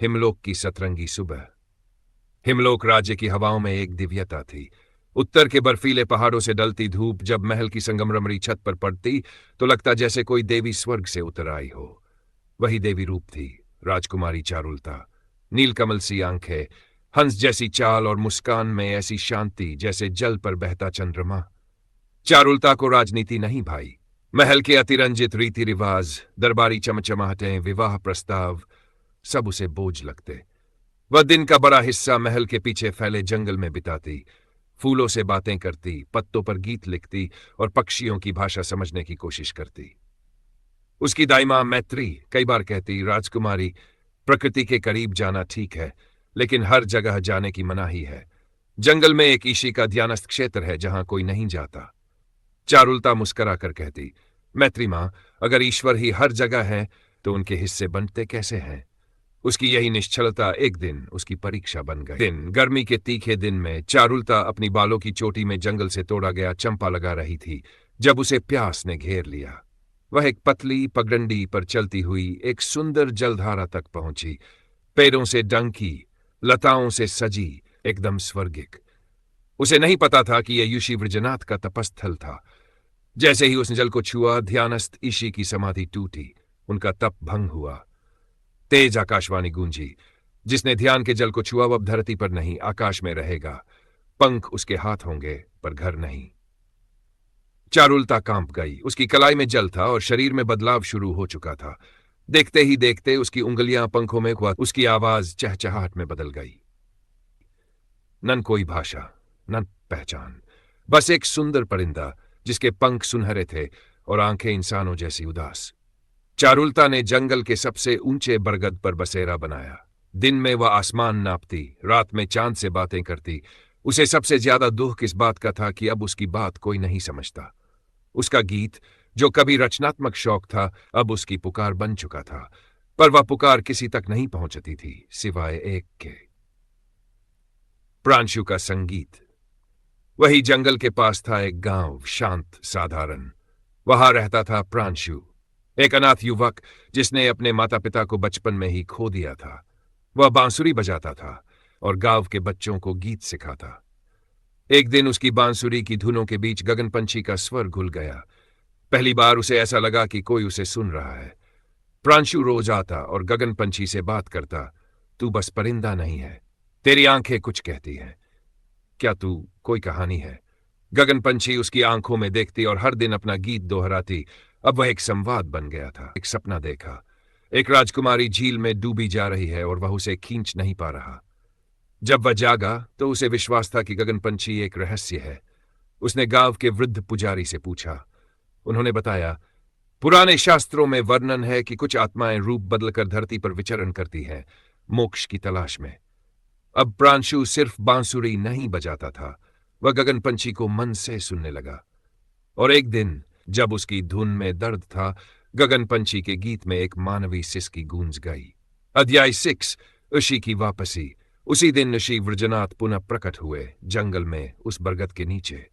हिमलोक की सतरंगी सुबह। हिमलोक राज्य की हवाओं में एक दिव्यता थी। उत्तर के बर्फीले पहाड़ों से डलती धूप जब महल की संगमरमरी छत पर पड़ती तो लगता जैसे कोई देवी स्वर्ग से उतर आई हो। वही देवी रूप थी, राजकुमारी चारुलता। नीलकमल सी आंखें, हंस जैसी चाल और मुस्कान में ऐसी शांति जैसे जल पर बहता चंद्रमा। चारुलता को राजनीति नहीं भाई। महल के अतिरंजित रीति रिवाज, दरबारी चमचमाहटें, विवाह प्रस्ताव, सब उसे बोझ लगते। वह दिन का बड़ा हिस्सा महल के पीछे फैले जंगल में बिताती, फूलों से बातें करती, पत्तों पर गीत लिखती और पक्षियों की भाषा समझने की कोशिश करती। उसकी दाई मां मैत्री कई बार कहती, राजकुमारी, प्रकृति के करीब जाना ठीक है, लेकिन हर जगह जाने की मनाही है। जंगल में एक ईशी का ध्यानस्थ क्षेत्र है जहां कोई नहीं जाता। चारुलता मुस्करा कर कहती, मैत्री मां, अगर ईश्वर ही हर जगह है तो उनके हिस्से बंटते कैसे हैं? उसकी यही निश्चलता एक दिन उसकी परीक्षा बन गई। गर्मी के तीखे दिन में चारुलता अपनी बालों की चोटी में जंगल से तोड़ा गया चंपा लगा रही थी जब उसे प्यास ने घेर लिया। वह एक पतली पगडंडी पर चलती हुई एक सुंदर जलधारा तक पहुंची, पैरों से डंकी, लताओं से सजी, एकदम स्वर्गिक। उसे नहीं पता था कि यह ऋषि वृजनाथ का तपस्थल था। जैसे ही उसने जल को छुआ, ध्यानस्थ ऋषि की समाधि टूटी, उनका तप भंग हुआ। तेज आकाशवाणी गूंजी, जिसने ध्यान के जल को छुआ वह अब धरती पर नहीं, आकाश में रहेगा। पंख उसके हाथ होंगे पर घर नहीं। चारुलता कांप गई। उसकी कलाई में जल था और शरीर में बदलाव शुरू हो चुका था। देखते ही देखते उसकी उंगलियां पंखों में हुआ, उसकी आवाज चहचहाहट में बदल गई। नन कोई भाषा, नन पहचान, बस एक सुंदर परिंदा जिसके पंख सुनहरे थे और आंखें इंसानों जैसी उदास। चारुलता ने जंगल के सबसे ऊंचे बरगद पर बसेरा बनाया। दिन में वह आसमान नापती, रात में चांद से बातें करती। उसे सबसे ज्यादा दुख इस बात का था कि अब उसकी बात कोई नहीं समझता। उसका गीत, जो कभी रचनात्मक शौक था, अब उसकी पुकार बन चुका था, पर वह पुकार किसी तक नहीं पहुंचती थी सिवाय एक के, प्रांशु का संगीत। वही जंगल के पास था एक गांव, शांत साधारण। वहां रहता था प्रांशु, एक अनाथ युवक जिसने अपने माता पिता को बचपन में ही खो दिया था। वह बांसुरी बजाता था और गांव के बच्चों को गीत सिखाता। एक दिन उसकी बांसुरी की धुनों के बीच गगनपंछी का स्वर घुल गया। पहली बार उसे ऐसा लगा कि कोई उसे सुन रहा है। प्रांशु रोज आता और गगनपंछी से बात करता, तू बस परिंदा नहीं है, तेरी आंखें कुछ कहती हैं। क्या तू कोई कहानी है? गगनपंछी उसकी आंखों में देखती और हर दिन अपना गीत दोहराती। अब वह एक संवाद बन गया था। एक सपना देखा, एक राजकुमारी झील में डूबी जा रही है और वह उसे खींच नहीं पा रहा। जब वह जागा तो उसे विश्वास था कि गगनपंछी एक रहस्य है। उसने गांव के वृद्ध पुजारी से पूछा। उन्होंने बताया, पुराने शास्त्रों में वर्णन है कि कुछ आत्माएं रूप बदलकर धरती पर विचरण करती हैं, मोक्ष की तलाश में। अब प्रांशु सिर्फ बांसुरी नहीं बजाता था, वह गगनपंछी को मन से सुनने लगा। और एक दिन जब उसकी धुन में दर्द था, गगनपंछी के गीत में एक मानवी सिसकी गूंज गई। अध्याय 6, ऋषि की वापसी। उसी दिन ऋषि वृजनाथ पुनः प्रकट हुए, जंगल में उस बरगद के नीचे।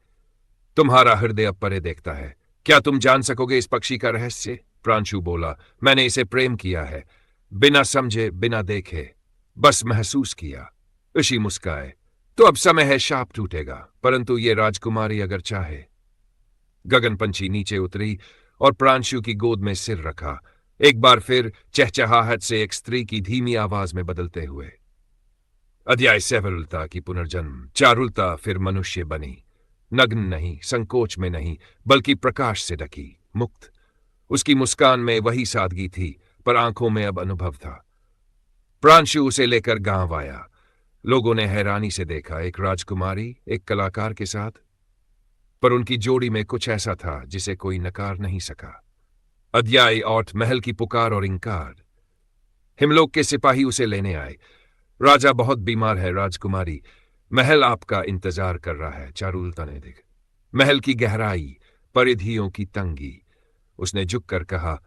तुम्हारा हृदय अब परे देखता है, क्या तुम जान सकोगे इस पक्षी का रहस्य? प्रांशु बोला, मैंने इसे प्रेम किया है, बिना समझे, बिना देखे, बस महसूस किया। ऋषि मुस्काए, तो अब समय है, शाप टूटेगा, परंतु ये राजकुमारी अगर चाहे। गगनपंछी नीचे उतरी और प्रांशु की गोद में सिर रखा, एक बार फिर चहचहाहट से एक स्त्री की धीमी आवाज में बदलते हुए। अध्याय 7, की पुनर्जन्म। चारुलता फिर मनुष्य बनी, नग्न नहीं, संकोच में नहीं, बल्कि प्रकाश से ढकी, मुक्त। उसकी मुस्कान में वही सादगी थी, पर आंखों में अब अनुभव था। प्रांशु उसे लेकर गांव आया। लोगों ने हैरानी से देखा, एक राजकुमारी एक कलाकार के साथ, पर उनकी जोड़ी में कुछ ऐसा था जिसे कोई नकार नहीं सका। अध्याय 8, महल की पुकार और इंकार। हिमलोक के सिपाही उसे लेने आए। राजा बहुत बीमार है राजकुमारी, महल आपका इंतजार कर रहा है। चारुलता ने देख महल की गहराई, परिधियों की तंगी। उसने झुककर कहा,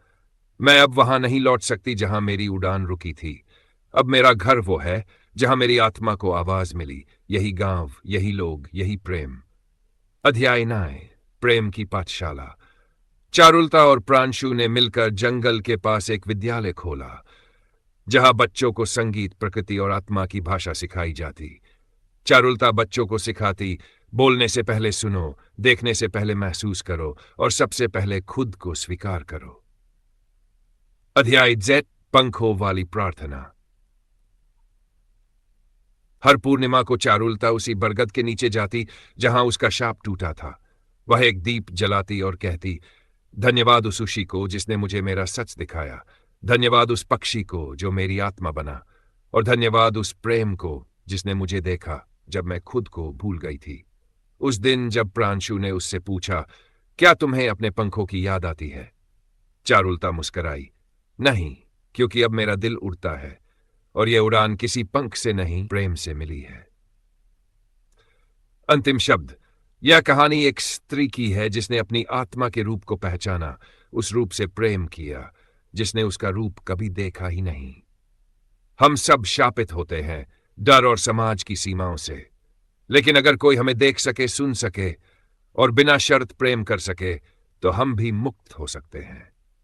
मैं अब वहां नहीं लौट सकती जहां मेरी उड़ान रुकी थी। अब मेरा घर वो है जहां मेरी आत्मा को आवाज मिली, यही गांव, यही लोग, यही प्रेम। अध्याय 9, प्रेम की पाठशाला। चारुलता और प्रांशु ने मिलकर जंगल के पास एक विद्यालय खोला। जहां बच्चों को संगीत, प्रकृति और आत्मा की भाषा सिखाई जाती। चारुलता बच्चों को सिखाती, बोलने से पहले सुनो, देखने से पहले महसूस करो और सबसे पहले खुद को स्वीकार करो। अध्याय Z, पंखों वाली प्रार्थना। हर पूर्णिमा को चारुलता उसी बरगद के नीचे जाती जहां उसका शाप टूटा था। वह एक दीप जलाती और कहती, धन्यवाद उस ऋषि को जिसने मुझे मेरा सच दिखाया, धन्यवाद उस पक्षी को जो मेरी आत्मा बना, और धन्यवाद उस प्रेम को जिसने मुझे देखा जब मैं खुद को भूल गई थी। उस दिन जब प्रांशु ने उससे पूछा, क्या तुम्हें अपने पंखों की याद आती है? चारुलता मुस्कराई, नहीं, क्योंकि अब मेरा दिल उड़ता है और यह उड़ान किसी पंख से नहीं, प्रेम से मिली है। अंतिम शब्द। यह कहानी एक स्त्री की है जिसने अपनी आत्मा के रूप को पहचाना, उस रूप से प्रेम किया जिसने उसका रूप कभी देखा ही नहीं। हम सब शापित होते हैं डर और समाज की सीमाओं से, लेकिन अगर कोई हमें देख सके, सुन सके और बिना शर्त प्रेम कर सके, तो हम भी मुक्त हो सकते हैं।